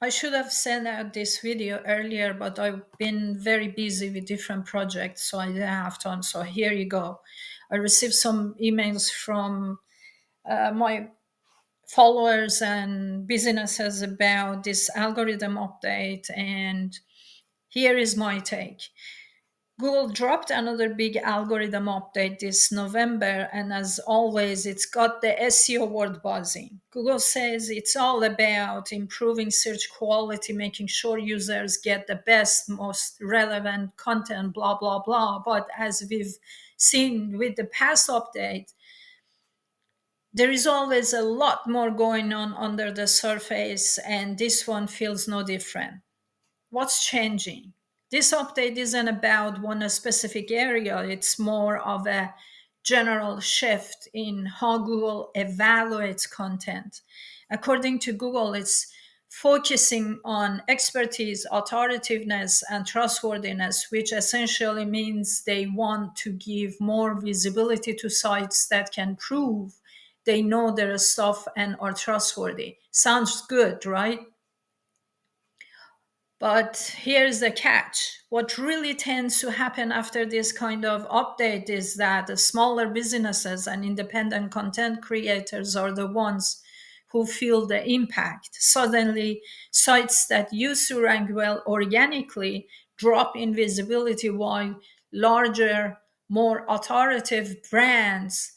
I should have sent out this video earlier, but I've been very busy with different projects, so I didn't have time. So here you go. I received some emails from my followers and businesses about this algorithm update, and here is my take. Google dropped another big algorithm update this November, and as always, it's got the SEO word buzzing. Google says it's all about improving search quality, making sure users get the best, most relevant content, blah, blah, blah. But as we've seen with the past update, there is always a lot more going on under the surface, and this one feels no different. What's changing? This update isn't about one specific area, it's more of a general shift in how Google evaluates content. According to Google, it's focusing on expertise, authoritativeness, and trustworthiness, which essentially means they want to give more visibility to sites that can prove they know their stuff and are trustworthy. Sounds good, right? But here's the catch. What really tends to happen after this kind of update is that the smaller businesses and independent content creators are the ones who feel the impact. Suddenly, sites that used to rank well organically drop in visibility, while larger, more authoritative brands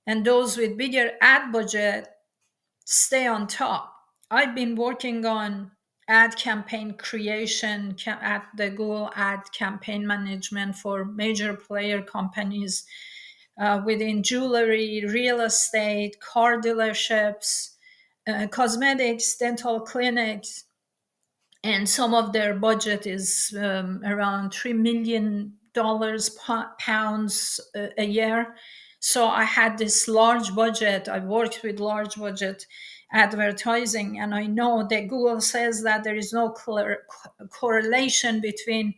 and those with bigger ad budget stay on top. I've been working on ad campaign creation at the Google Ad Campaign Management for major player companies within jewelry, real estate, car dealerships, cosmetics, dental clinics, and some of their budget is around $3 million pounds a year. So I had this large budget. I worked with large budget advertising, and I know that Google says that there is no correlation between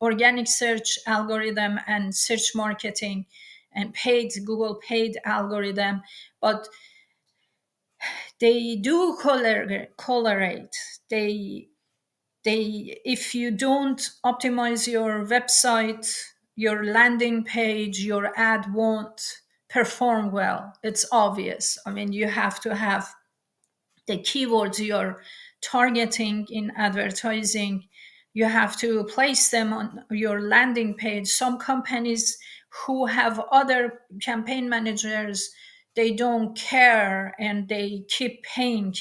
organic search algorithm and search marketing and paid Google paid algorithm, but they do correlate. They if you don't optimize your website, your landing page, your ad won't perform well. It's obvious. I mean, you have to have the keywords you're targeting in advertising, you have to place them on your landing page. Some companies who have other campaign managers, they don't care and they keep paying,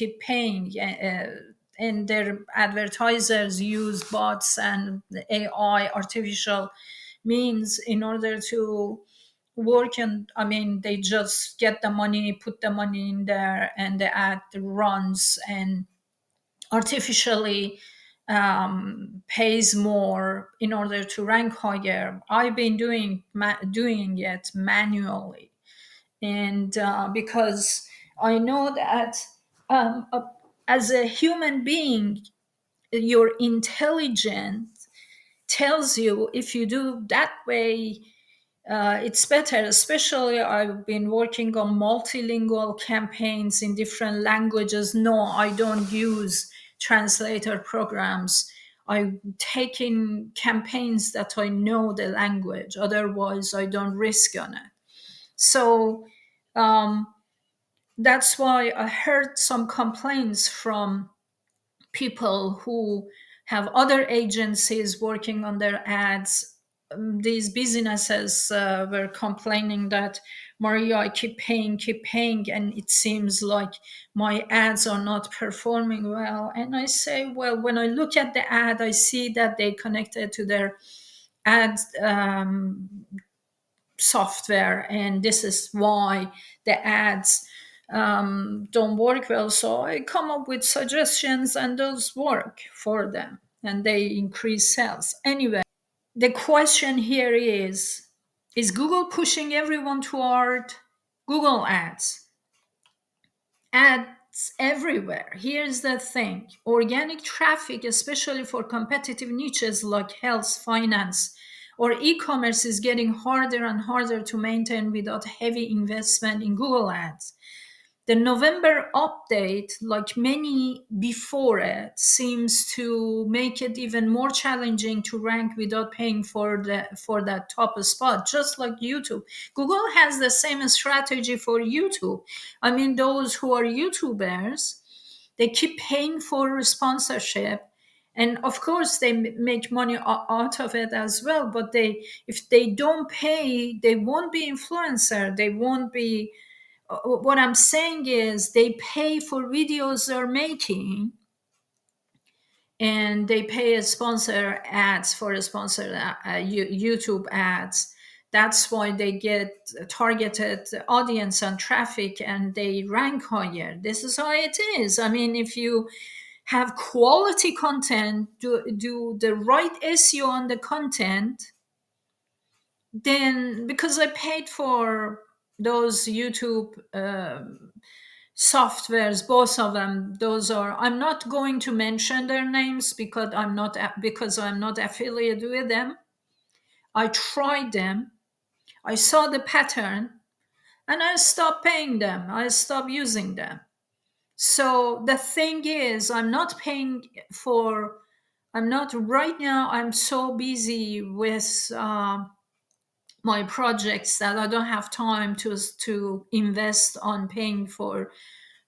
and their advertisers use bots and AI, artificial means, in order to work. And I mean, they just get the money, put the money in there, and the ad runs and artificially pays more in order to rank higher. I've been doing it manually, and because I know that as a human being, your intelligence tells you if you do that way, it's better. Especially, I've been working on multilingual campaigns in different languages. No, I don't use translator programs. I'm taking campaigns that I know the language. Otherwise, I don't risk on it. So um, that's why I heard some complaints from people who have other agencies working on their ads. These businesses were complaining that, Maria, I keep paying, and it seems like my ads are not performing well. And I say, well, when I look at the ad, I see that they connected to their ad software, and this is why the ads don't work well. So I come up with suggestions, and those work for them, and they increase sales. Anyway, the question here is Google pushing everyone toward Google ads? Ads everywhere. Here's the thing: organic traffic, especially for competitive niches like health, finance, or e-commerce, is getting harder and harder to maintain without heavy investment in Google ads. The November update, like many before it, seems to make it even more challenging to rank without paying for that top spot, just like YouTube. Google has the same strategy for YouTube. I mean, those who are YouTubers, they keep paying for sponsorship, and of course they make money out of it as well, but they, if they don't pay, they won't be influencer, they won't be, what I'm saying is they pay for videos they're making, and they pay a sponsor ads for a sponsor YouTube ads. That's why they get targeted audience and traffic, and they rank higher. This is how it is. I mean, if you have quality content, do the right SEO on the content, then because I paid for those YouTube softwares, both of them, those are, I'm not going to mention their names because I'm not affiliated with them. I tried them, I saw the pattern, and I stopped paying them, I stopped using them. So the thing is, I'm not paying for, I'm not right now, I'm so busy with my projects that I don't have time to invest on paying to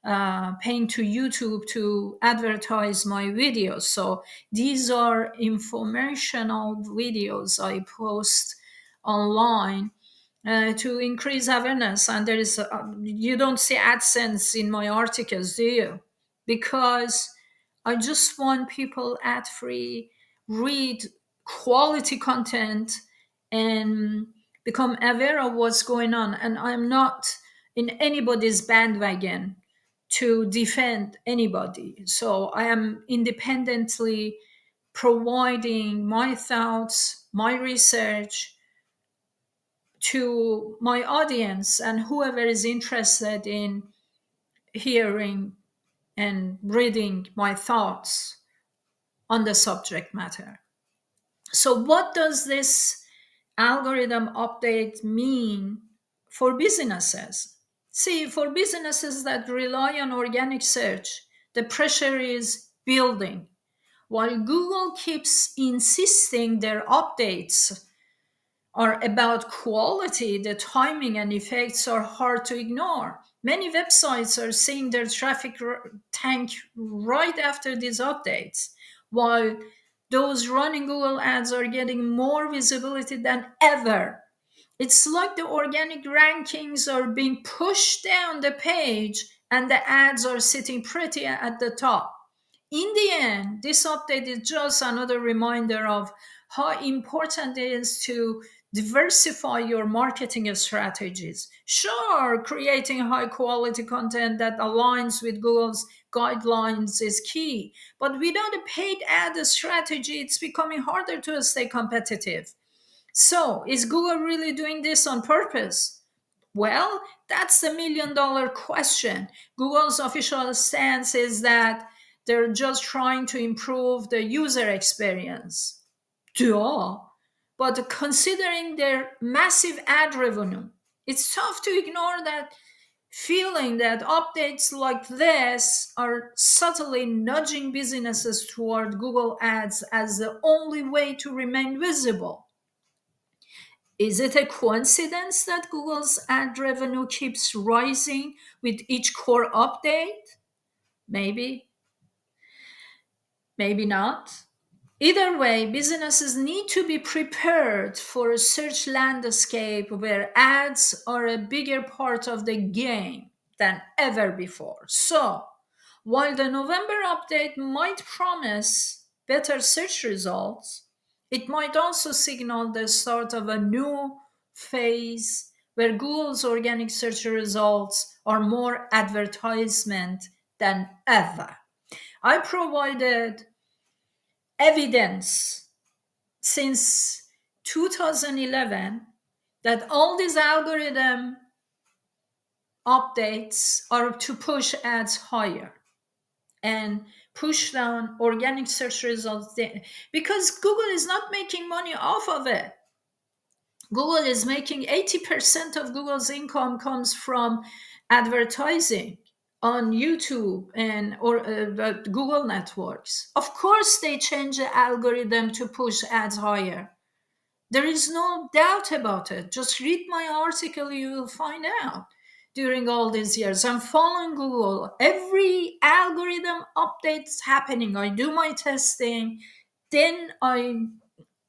YouTube to advertise my videos. So these are informational videos I post online to increase awareness. And there is, you don't see AdSense in my articles, do you? Because I just want people ad free, read quality content, and become aware of what's going on. And I'm not in anybody's bandwagon to defend anybody. So I am independently providing my thoughts, my research to my audience and whoever is interested in hearing and reading my thoughts on the subject matter. So, what does this algorithm update mean for businesses? See, for businesses that rely on organic search, the pressure is building. While Google keeps insisting their updates are about quality, the timing and effects are hard to ignore. Many websites are seeing their traffic tank right after these updates, while those running Google ads are getting more visibility than ever. It's like the organic rankings are being pushed down the page and the ads are sitting pretty at the top. In the end, this update is just another reminder of how important it is to diversify your marketing strategies. Sure, creating high quality content that aligns with Google's guidelines is key, but without a paid ad strategy, it's becoming harder to stay competitive. So, is Google really doing this on purpose? Well, that's the $1 million question. Google's official stance is that they're just trying to improve the user experience. Duh. But considering their massive ad revenue, it's tough to ignore that feeling that updates like this are subtly nudging businesses toward Google Ads as the only way to remain visible. Is it a coincidence that Google's ad revenue keeps rising with each core update? Maybe, maybe not. Either way, businesses need to be prepared for a search landscape where ads are a bigger part of the game than ever before. So, while the November update might promise better search results, it might also signal the start of a new phase where Google's organic search results are more advertisement than ever. I provided evidence since 2011 that all these algorithm updates are to push ads higher and push down organic search results there, because Google is not making money off of it. Google is making 80% of Google's income comes from advertising. on YouTube and or Google networks. Of course, they change the algorithm to push ads higher. There is no doubt about it. Just read my article, you will find out. During all these years, I'm following Google. Every algorithm updates happening. I do my testing, then I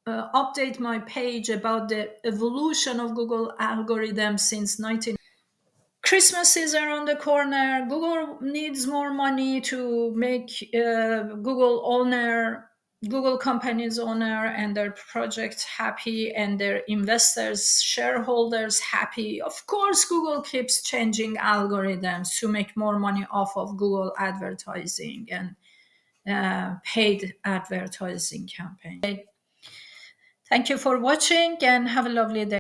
update my page about the evolution of Google algorithm since 19. Christmas is around the corner. Google needs more money to make Google company's owner and their project happy and their investors, shareholders happy. Of course, Google keeps changing algorithms to make more money off of Google advertising and paid advertising campaign. Thank you for watching and have a lovely day.